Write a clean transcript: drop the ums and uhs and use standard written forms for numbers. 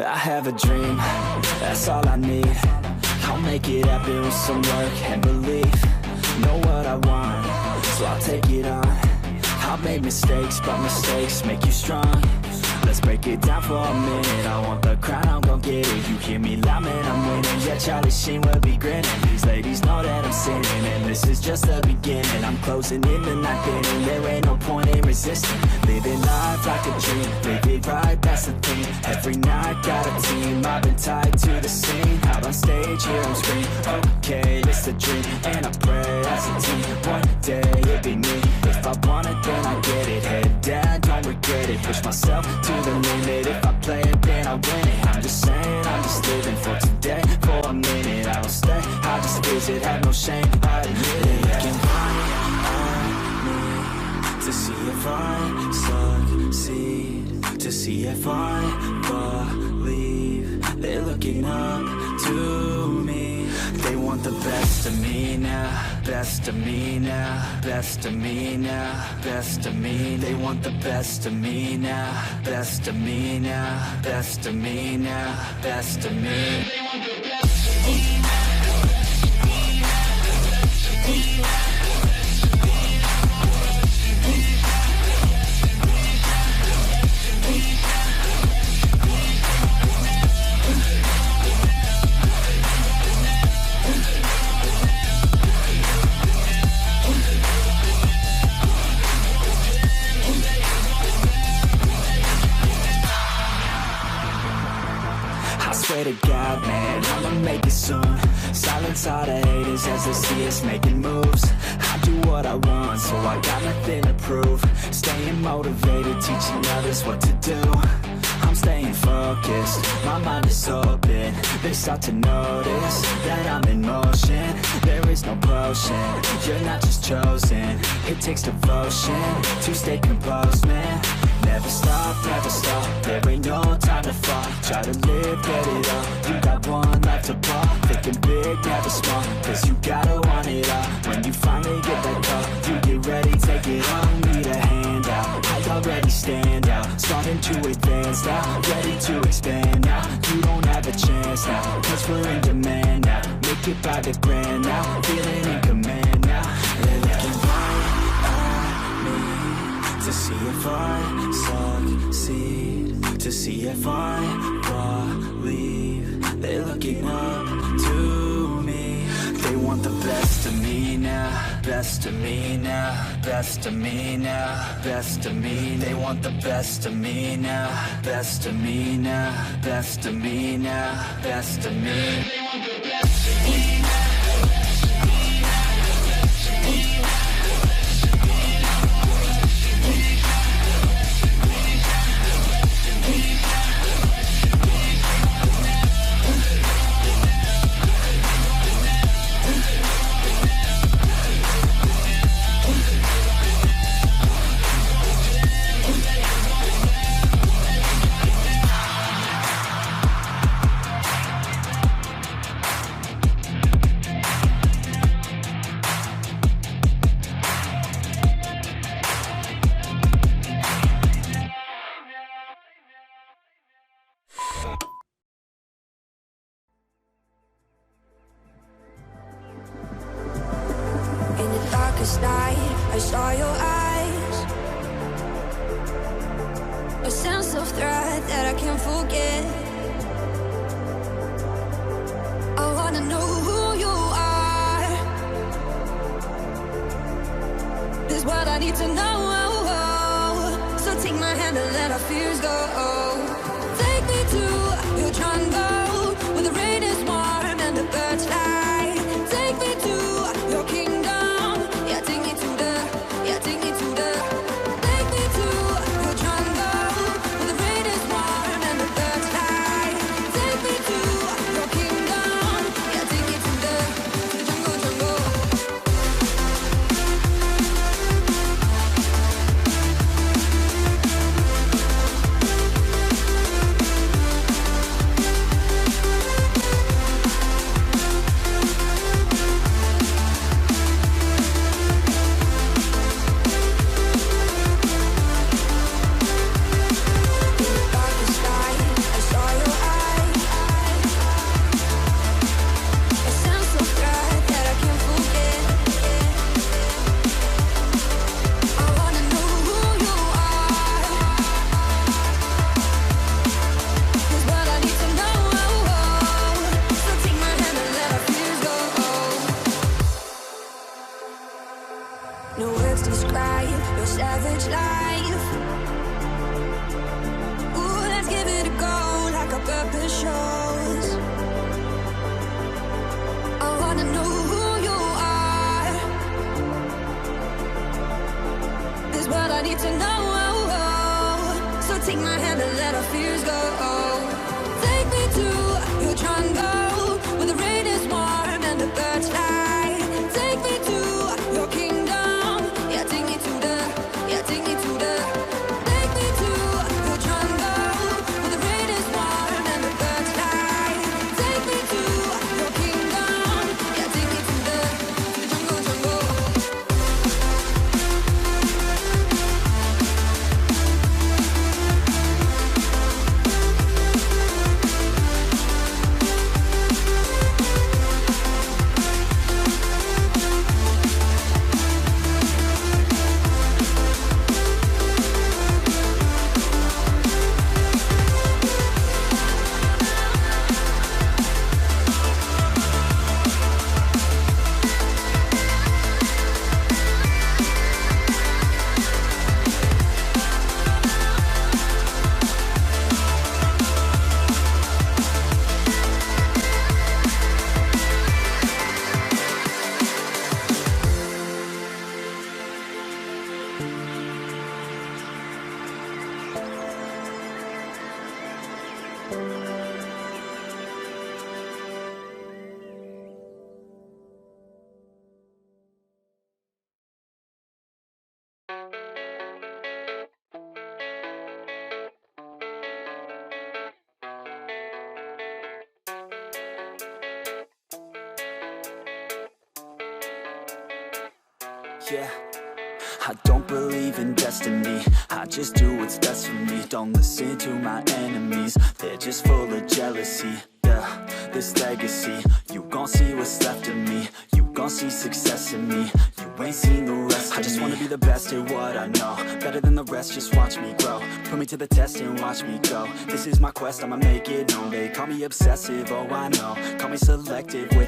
I have a dream, that's all I need. I'll make it happen with some work and belief. Know what I want, so I'll take it on. I've made mistakes, but mistakes make you strong. Let's break it down for a minute. I want the crown, I'm gon' get it. You hear me loud, man, I'm winning. Yeah, Charlie Sheen will be grinning. These ladies know that I'm sinning, and this is just the beginning. I'm closing in the night inning. There ain't no point in resisting. Living life like a dream, live it right, that's the thing. Every night, got a team, I've been tied to the scene. Out on stage, here I'm screaming. Okay, it's a dream, and I pray as a team. One day, it'll be me. If I want it, then I get it. Head down, don't regret it. Push myself to the limit. If I play it, then I win it. I'm just saying, I'm just living for today. For a minute, I don't stay, I just visit. Have no shame, I admit it. Looking right at me to see if I succeed, to see if I believe. They're looking up to me. They want the best of me now, best of me now, best of me now, best of me. They want the best of me now, best of me now, best of me now, best of me. They want the best of me now. Swear to God, man, I'ma make it soon. Silence all the haters as they see us making moves. I do what I want, so I got nothing to prove. Staying motivated, teaching others what to do. I'm staying focused, my mind is open. They start to notice that I'm in motion. There is no potion, you're not just chosen. It takes devotion to stay composed, man. Never stop, never stop, there ain't no time to fall. Try to live, get it all, you got one life to ball. Thinking big, never small, cause you gotta want it all. When you finally get that call, you get ready, take it on. Need a handout, I already stand out. Starting to advance now, ready to expand now. You don't have a chance now, cause we're in demand now. Make it by the grand now, feeling in command now. They're looking right at me to see if I succeed, to see if I believe. They're looking up to me. They want the best of me now, best of me now, best of me now, best of me. They want the best of me now, best of me now, best of me now, best of me. They want the best of me now. Night, I saw your eyes, a sense of threat that I can't forget. I wanna know who you are. This is what I need to know. So take my hand and let our fears go. Take me to your jungle, where the rain is warm and the birds fly. Take me to your kingdom. approach life. Ooh, let's give it a go like our purpose shows. I wanna know who you are. This is what I need to know. So take my hand and let our fears go. Take me to your jungle where the rain is warm and the birds fly. Take me to your kingdom. Yeah, take me to the. Yeah, take me to the. Take me to your jungle where the rain is warm and the birds fly. Take me to your kingdom. Yeah, take me to the jungle, jungle. Yeah, I don't believe in destiny. I just do what's best for me. Don't listen to my enemies, they're just full of jealousy. Yeah, this legacy, you gon' see what's left of me. You gon' see success in me. You ain't seen the rest of me. I just wanna be the best at what I know. Better than the rest, just watch me grow. Put me to the test and watch me go. This is my quest, I'ma make it known. They call me obsessive, oh I know. Call me selective with